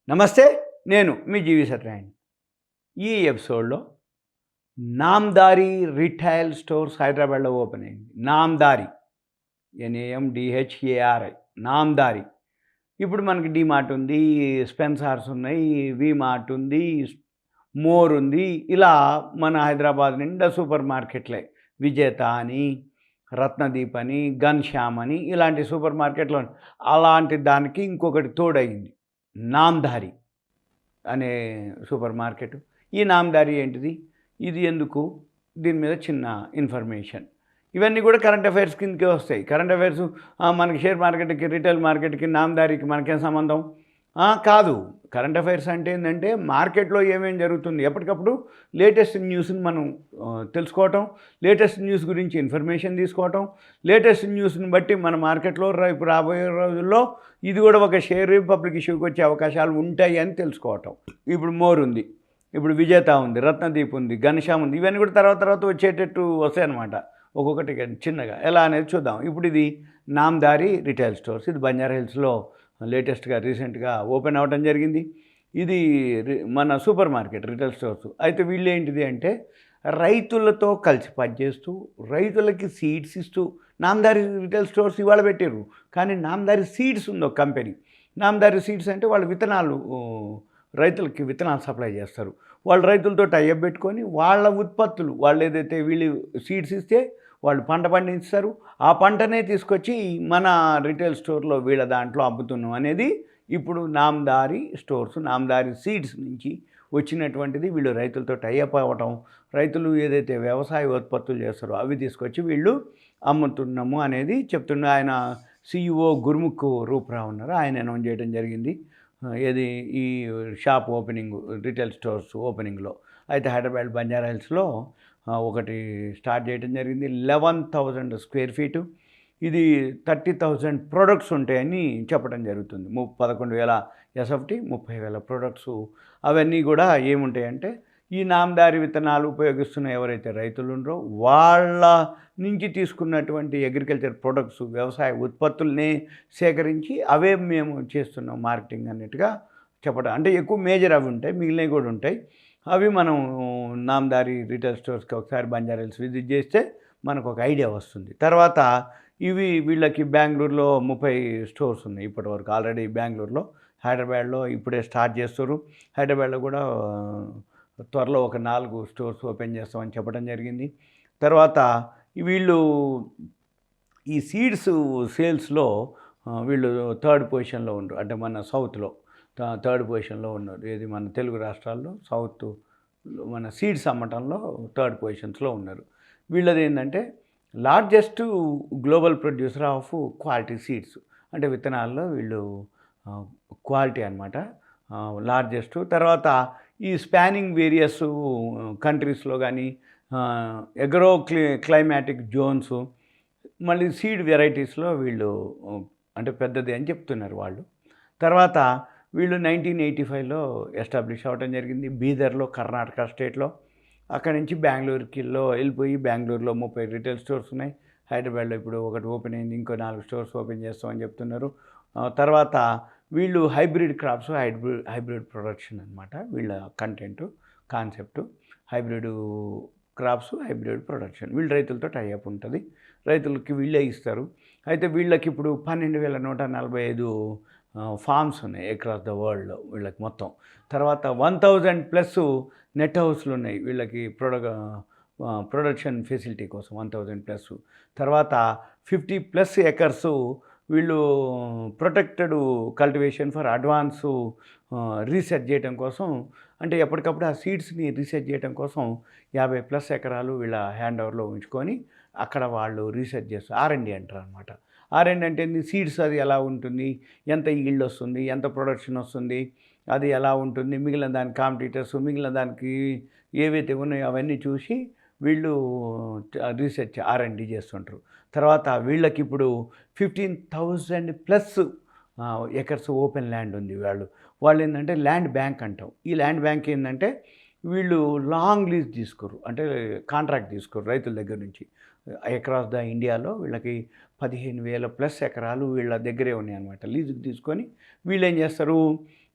నమస్తే. నేను మీ జీవి సత్యనారాయణ. ఈ ఎపిసోడ్‌లో నామ్దారి రిటైల్ స్టోర్స్ హైదరాబాద్‌లో ఓపెన్ అయింది. నామ్దారి NAMDHARI నామ్దారి. ఇప్పుడు మనకి డీమార్ట్ ఉంది, స్పెన్సర్స్ ఉన్నాయి, వీమార్ట్ ఉంది, మోర్ ఉంది. ఇలా మన హైదరాబాద్ నిండా సూపర్ మార్కెట్లే. విజేత అని, రత్నదీప్ అని, ఘన్‌శ్యామ్ అని ఇలాంటి సూపర్ మార్కెట్లు అలాంటి దానికి ఇంకొకటి తోడయింది. నామ్దారి అనే సూపర్ మార్కెట్. ఈ నామ్దారి ఏంటిది? ఇది ఎందుకు? దీని మీద చిన్న ఇన్ఫర్మేషన్. ఇవన్నీ కూడా కరెంట్ అఫైర్స్ కిందకే వస్తాయి. కరెంట్ అఫైర్స్ మనకి షేర్ మార్కెట్కి, రిటైల్ మార్కెట్కి, నామ్దారికి మనకేం సంబంధం? కాదు. కరెంట్ అఫైర్స్ అంటే ఏంటంటే మార్కెట్లో ఏమేమి జరుగుతుంది, ఎప్పటికప్పుడు లేటెస్ట్ న్యూస్ని మనం తెలుసుకోవటం, లేటెస్ట్ న్యూస్ గురించి ఇన్ఫర్మేషన్ తీసుకోవటం, లేటెస్ట్ న్యూస్ని బట్టి మన మార్కెట్లో రేపు రాబోయే రోజుల్లో ఇది కూడా ఒక షేర్ పబ్లిక్ ఇష్యూకి వచ్చే అవకాశాలు ఉంటాయి అని తెలుసుకోవటం. ఇప్పుడు మోర్ ఉంది, ఇప్పుడు విజేత ఉంది, రత్నదీప్ ఉంది, ఘన్‌శ్యామ్ ఉంది. ఇవన్నీ కూడా తర్వాత వచ్చేటట్టు వస్తాయన్నమాట. ఒక్కొక్కటి చిన్నగా ఎలా అనేది చూద్దాం. ఇప్పుడు ఇది నామ్దారి రిటైల్ స్టోర్స్. ఇది బంజారా హిల్స్లో లేటెస్ట్గా రీసెంట్గా ఓపెన్ అవ్వడం జరిగింది. ఇది మన సూపర్ మార్కెట్ రిటైల్ స్టోర్స్. అయితే వీళ్ళు ఏంటిది అంటే రైతులతో కలిసి పనిచేస్తూ రైతులకి సీడ్స్ ఇస్తూ నామ్దారి రిటైల్ స్టోర్స్ ఇవాళ పెట్టారు. కానీ నామ్దారి సీడ్స్ ఉంది ఒక కంపెనీ. నామ్దారి సీడ్స్ అంటే వాళ్ళు విత్తనాలు రైతులకి విత్తనాలు సప్లై చేస్తారు. వాళ్ళు రైతులతో టైఅప్ పెట్టుకొని వాళ్ళ ఉత్పత్తులు వాళ్ళు ఏదైతే వీళ్ళు సీడ్స్ ఇస్తే వాళ్ళు పంట పండిస్తారు. ఆ పంటనే తీసుకొచ్చి మన రిటైల్ స్టోర్లో వీళ్ళ దాంట్లో అమ్ముతున్నాం అనేది ఇప్పుడు నామ్దారి స్టోర్స్, నామ్దారి సీడ్స్ నుంచి వచ్చినటువంటిది. వీళ్ళు రైతులతో టైఅప్ అవ్వటం, రైతులు ఏదైతే వ్యవసాయ ఉత్పత్తులు చేస్తారో అవి తీసుకొచ్చి వీళ్ళు అమ్ముతున్నాము అనేది చెప్తున్న ఆయన CEO గుర్ముఖ్ రూప్రా ఉన్నారు. ఆయన అనౌన్స్ చేయడం జరిగింది. ఏది ఈ షాప్ ఓపెనింగ్, రిటైల్ స్టోర్స్ ఓపెనింగ్లో. అయితే హైదరాబాద్ బంజారా హిల్స్లో ఒకటి స్టార్ట్ చేయడం జరిగింది. 11,000 స్క్వేర్ ఫీటు. ఇది 30,000 ప్రొడక్ట్స్ ఉంటాయని చెప్పడం జరుగుతుంది. 11,000 SFT, 30,000 ప్రొడక్ట్స్. అవన్నీ కూడా ఏముంటాయంటే ఈ నామ్దారి విత్తనాలు ఉపయోగిస్తున్న ఎవరైతే రైతులు ఉన్నారో వాళ్ళ నుంచి తీసుకున్నటువంటి అగ్రికల్చర్ ప్రొడక్ట్స్, వ్యవసాయ ఉత్పత్తుల్ని సేకరించి అవే మేము చేస్తున్నాం మార్కెటింగ్ అన్నట్టుగా చెప్పడం. అంటే ఎక్కువ మేజర్ అవి ఉంటాయి, మిగిలినవి కూడా ఉంటాయి. అవి మనం నామ్దారి రిటైల్ స్టోర్స్కి ఒకసారి బంజారా హిల్స్ విజిట్ చేస్తే మనకు ఒక ఐడియా వస్తుంది. తర్వాత ఇవి వీళ్ళకి బెంగళూరులో 30 స్టోర్స్ ఉన్నాయి ఇప్పటివరకు ఆల్రెడీ. బెంగళూరులో, హైదరాబాద్లో ఇప్పుడే స్టార్ట్ చేస్తారు. హైదరాబాద్లో కూడా త్వరలో ఒక 4 స్టోర్స్ ఓపెన్ చేస్తామని చెప్పడం జరిగింది. తర్వాత వీళ్ళు ఈ సీడ్స్ సేల్స్లో వీళ్ళు 3rd పొజిషన్లో ఉన్నారు. అంటే మన సౌత్లో 3rd పొజిషన్లో ఉన్నారు. ఏది మన తెలుగు రాష్ట్రాల్లో సౌత్ మన సీడ్స్ అమ్మటంలో 3rd పొజిషన్స్లో ఉన్నారు. వీళ్ళది ఏంటంటే largest global producer of quality seeds. అంటే విత్తనాల్లో వీళ్ళు క్వాలిటీ అనమాట, లార్జెస్ట్. తర్వాత ఈ స్పానింగ్ వేరియస్ కంట్రీస్లో కానీ క్లైమాటిక్ జోన్స్, మళ్ళీ సీడ్ వెరైటీస్లో వీళ్ళు అంటే పెద్దది అని చెప్తున్నారు వాళ్ళు. తర్వాత వీళ్ళు 1985లో ఎస్టాబ్లిష్ అవ్వడం జరిగింది బీదర్లో, కర్ణాటక స్టేట్లో. అక్కడి నుంచి బెంగళూరుకిలో వెళ్ళిపోయి బెంగళూరులో 30 రిటైల్ స్టోర్స్ ఉన్నాయి. హైదరాబాద్లో ఇప్పుడు ఒకటి ఓపెన్ అయింది, ఇంకో 4 స్టోర్స్ ఓపెన్ చేస్తామని చెప్తున్నారు. తర్వాత వీళ్ళు హైబ్రిడ్ క్రాప్స్, హైబ్రిడ్ ప్రొడక్షన్ అనమాట వీళ్ళ concept. Hybrid crops, hybrid production. వీళ్ళు రైతులతో టైఅప్ ఉంటుంది, రైతులకి వీళ్ళే ఇస్తారు. అయితే వీళ్ళకి ఇప్పుడు 12,145 ఫార్మ్స్ ఉన్నాయి అక్రాస్ ద వరల్డ్లో వీళ్ళకి మొత్తం. తర్వాత 1,000+ నెట్ హౌస్లు ఉన్నాయి వీళ్ళకి ప్రొడక్షన్ ఫెసిలిటీ కోసం 1,000+. తర్వాత 50+ ఎకర్స్ వీళ్ళు protected cultivation for advance research చేయడం కోసం, అంటే ఎప్పటికప్పుడు ఆ సీడ్స్ని రీసెర్చ్ చేయడం కోసం 50+ ఎకరాలు వీళ్ళ హ్యాండ్ ఓవర్లో ఉంచుకొని అక్కడ వాళ్ళు రీసెర్చ్ చేస్తారు. R&D అంటారు అనమాట. R&D అంటే సీడ్స్ అది ఎలా ఉంటుంది, ఎంత ఈల్డ్ వస్తుంది, ఎంత ప్రొడక్షన్ వస్తుంది, అది ఎలా ఉంటుంది, మిగిలిన దానికి కాంపిటీటర్స్, మిగిలిన దానికి ఏవైతే ఉన్నాయో అవన్నీ చూసి వీళ్ళు రీసెర్చ్ R&D చేస్తుంటారు. తర్వాత వీళ్ళకి ఇప్పుడు 15,000+ ఎకర్స్ ఓపెన్ ల్యాండ్ ఉంది. వాళ్ళు ఏంటంటే ల్యాండ్ బ్యాంక్ అంటాం. ఈ ల్యాండ్ బ్యాంక్ ఏంటంటే వీళ్ళు లాంగ్ లీజ్ తీసుకోరు, అంటే కాంట్రాక్ట్ తీసుకోరు రైతుల దగ్గర నుంచి. అక్రాస్ ద ఇండియాలో వీళ్ళకి 15,000+ ఎకరాలు వీళ్ళ దగ్గరే ఉన్నాయి అన్నమాట. లీజుకి తీసుకొని వీళ్ళు ఏం చేస్తారు,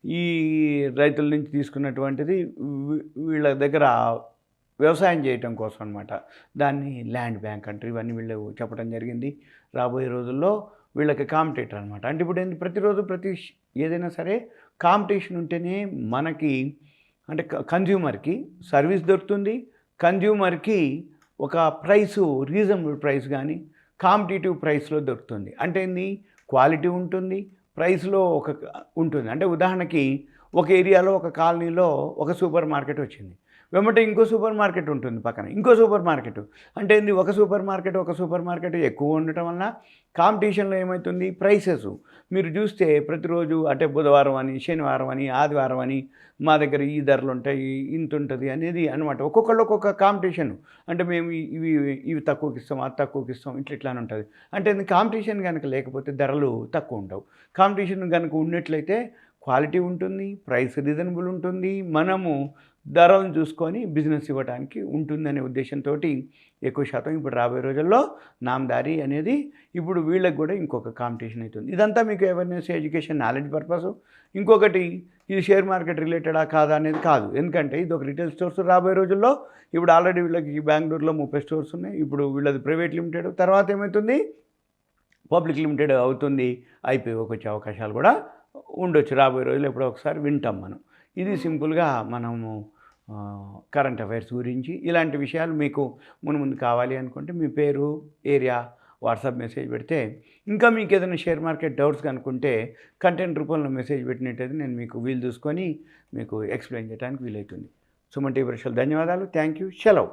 ఈ రైతుల నుంచి తీసుకున్నటువంటిది వీళ్ళ దగ్గర వ్యవసాయం చేయటం కోసం అనమాట. దాన్ని ల్యాండ్ బ్యాంక్ అంటారు. ఇవన్నీ వీళ్ళు చెప్పడం జరిగింది. రాబోయే రోజుల్లో వీళ్ళకి కాంపిటేటర్ అనమాట. అంటే ఇప్పుడు ఏంటి, ప్రతిరోజు ఏదైనా సరే కాంపిటీషన్ ఉంటేనే మనకి అంటే కన్జ్యూమర్కి సర్వీస్ దొరుకుతుంది, కన్జ్యూమర్కి ఒక ప్రైసు రీజనబుల్ ప్రైస్ కానీ కాంపిటేటివ్ ప్రైస్లో దొరుకుతుంది. అంటే ఏంది, క్వాలిటీ ఉంటుంది, ప్రైస్లో ఒక ఉంటుంది. అంటే ఉదాహరణకి ఒక ఏరియాలో ఒక కాలనీలో ఒక సూపర్ మార్కెట్ వచ్చింది, వెంబట ఇంకో సూపర్ మార్కెట్ ఉంటుంది, పక్కన ఇంకో సూపర్ మార్కెట్. అంటే ఏంది, ఒక సూపర్ మార్కెట్ ఎక్కువ ఉండటం వలన కాంపిటీషన్లో ఏమవుతుంది, ప్రైసెస్ మీరు చూస్తే ప్రతిరోజు అంటే బుధవారం అని, శనివారం అని, ఆదివారం అని మా దగ్గర ఈ ధరలు ఉంటాయి, ఇంత ఉంటుంది అనేది అనమాట. ఒక్కొక్కళ్ళు ఒక్కొక్క కాంపిటీషన్. అంటే మేము ఇవి తక్కువకి ఇస్తాం, అది తక్కువకి ఇస్తాం, ఇట్లానే ఉంటుంది. అంటే కాంపిటీషన్ కనుక లేకపోతే ధరలు తక్కువ ఉండవు. కాంపిటీషన్ కనుక ఉన్నట్లయితే క్వాలిటీ ఉంటుంది, ప్రైస్ రీజనబుల్ ఉంటుంది, మనము ధరలను చూసుకొని బిజినెస్ ఇవ్వడానికి ఉంటుందనే ఉద్దేశంతో ఎక్కువ శాతం ఇప్పుడు రాబోయే రోజుల్లో నామదారి అనేది ఇప్పుడు వీళ్ళకి కూడా ఇంకొక కాంపిటీషన్ అవుతుంది. ఇదంతా మీకు అవేర్నెస్, ఎడ్యుకేషన్, నాలెడ్జ్ పర్పస్. ఇంకొకటి, ఇది షేర్ మార్కెట్ రిలేటెడా కాదా అనేది కాదు. ఎందుకంటే ఇది ఒక రిటైల్ స్టోర్స్ రాబోయే రోజుల్లో ఇప్పుడు ఆల్రెడీ వీళ్ళకి బెంగళూరులో 30 స్టోర్స్ ఉన్నాయి. ఇప్పుడు వీళ్ళది ప్రైవేట్ లిమిటెడ్, తర్వాత ఏమవుతుంది పబ్లిక్ లిమిటెడ్ అవుతుంది, ఐపీఓకి వచ్చే అవకాశాలు కూడా ఉండొచ్చు రాబోయే రోజుల్లో. ఎప్పుడో ఒకసారి వింటాం మనం. ఇది సింపుల్గా మనము కరెంట్ అఫైర్స్ గురించి. ఇలాంటి విషయాలు మీకు ముందు కావాలి అనుకుంటే మీ పేరు, ఏరియా, వాట్సాప్ మెసేజ్ పెడితే, ఇంకా మీకు ఏదైనా షేర్ మార్కెట్ డౌట్స్ కనుక్కుంటే కంటెంట్ రూపంలో మెసేజ్ పెట్టినట్టయితే నేను మీకు వీలు చూసుకొని మీకు ఎక్స్ప్లెయిన్ చేయడానికి వీలవుతుంది. సుమన్ టీవీ ప్రేక్షకులకు ధన్యవాదాలు. Thank you. సెలవు.